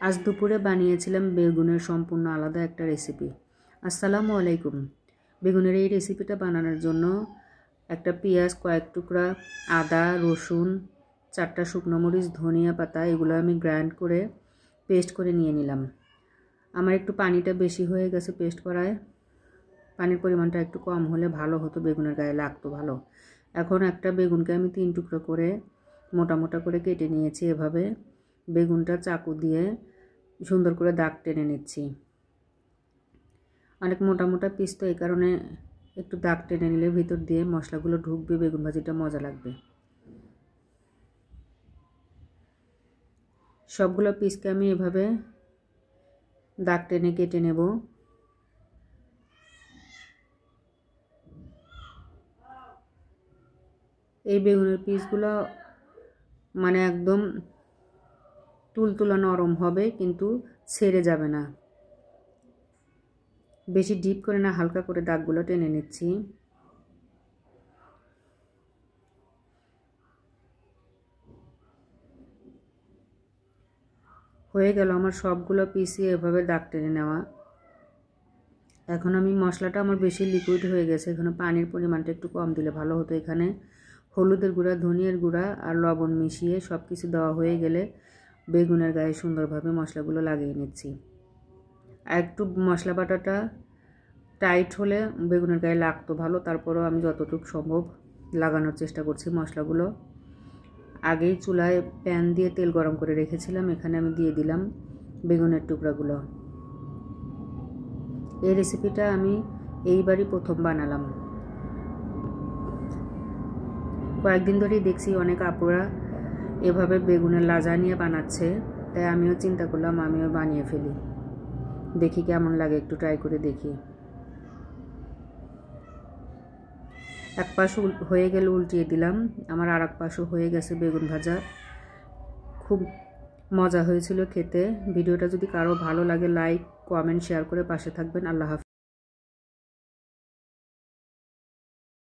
আজ দুপুরে বানিয়েছিলাম বেগুনের সম্পূর্ণ আলাদা একটা রেসিপি। আসসালামু আলাইকুম। বেগুনের এই রেসিপিটা বানানোর জন্য একটা পেঁয়াজ, কয়েক টুকরা আদা, রসুন, 4টা শুকনো মরিচ, ধনিয়া পাতা এগুলো আমি গ্রাইন্ড করে পেস্ট করে নিয়ে নিলাম। আমার একটু পানিটা বেশি হয়ে গেছে পেস্ট করায়, পানির পরিমাণটা একটু কম হলে ভালো হতো, বেগুনের গায়ে লাগতো ভালো। এখন একটা বেগুনকে আমি 3 টুকরো করে মোটা মোটা করে কেটে নিয়েছি। এভাবে বেগুনটা চাকু দিয়ে সুন্দর করে দাগ টেনে নিচ্ছি। অনেক মোটা মোটা পিস তো, এই কারণে একটু দাগ টেনে নিলে ভিতর দিয়ে মশলাগুলো ঢুকবে, বেগুন ভাজিটা মজা লাগবে। সবগুলো পিসকে আমি এভাবে দাগ টেনে কেটে নেব। এই বেগুনের পিসগুলো মানে একদম তুলতুলা নরম হবে, কিন্তু ছেড়ে যাবে না। বেশি ডিপ করে না, হালকা করে দাগগুলো টেনে নিচ্ছি। হয়ে গেল আমার সবগুলো পিসই এভাবে দাগ টেনে নেওয়া। এখন আমি মশলাটা আমার বেশি লিকুইড হয়ে গেছে, এখানে পানির পরিমাণটা একটু কম দিলে ভালো হতো। এখানে হলুদের গুঁড়া, ধনিয়ার গুঁড়া আর লবণ মিশিয়ে সব কিছু দেওয়া হয়ে গেলে বেগুনের গায়ে সুন্দরভাবে মশলাগুলো লাগিয়ে নিচ্ছি। আর একটু মশলা বাটাটা টাইট হলে বেগুনের গায়ে লাগতো ভালো, তারপরেও আমি যতটুকু সম্ভব লাগানোর চেষ্টা করছি মশলাগুলো। আগেই চুলায় প্যান দিয়ে তেল গরম করে রেখেছিলাম, এখানে আমি দিয়ে দিলাম বেগুনের টুকরাগুলো। এই রেসিপিটা আমি এইবারই প্রথম বানালাম। কয়েকদিন ধরেই দেখছি অনেক আপুরা এভাবে বেগুনের লাজানিয়া বানাচ্ছে, তাই আমিও চিন্তা করলাম আমিও বানিয়ে ফেলি, দেখি কেমন লাগে, একটু ট্রাই করে দেখি। এক পাশ হয়ে গেলে উল্টিয়ে দিলাম, আমার আর এক পাশও হয়ে গেছে বেগুন ভাজা। খুব মজা হয়েছিল খেতে। ভিডিওটা যদি কারো ভালো লাগে লাইক, কমেন্ট, শেয়ার করে পাশে থাকবেন। আল্লাহ হাফেজ।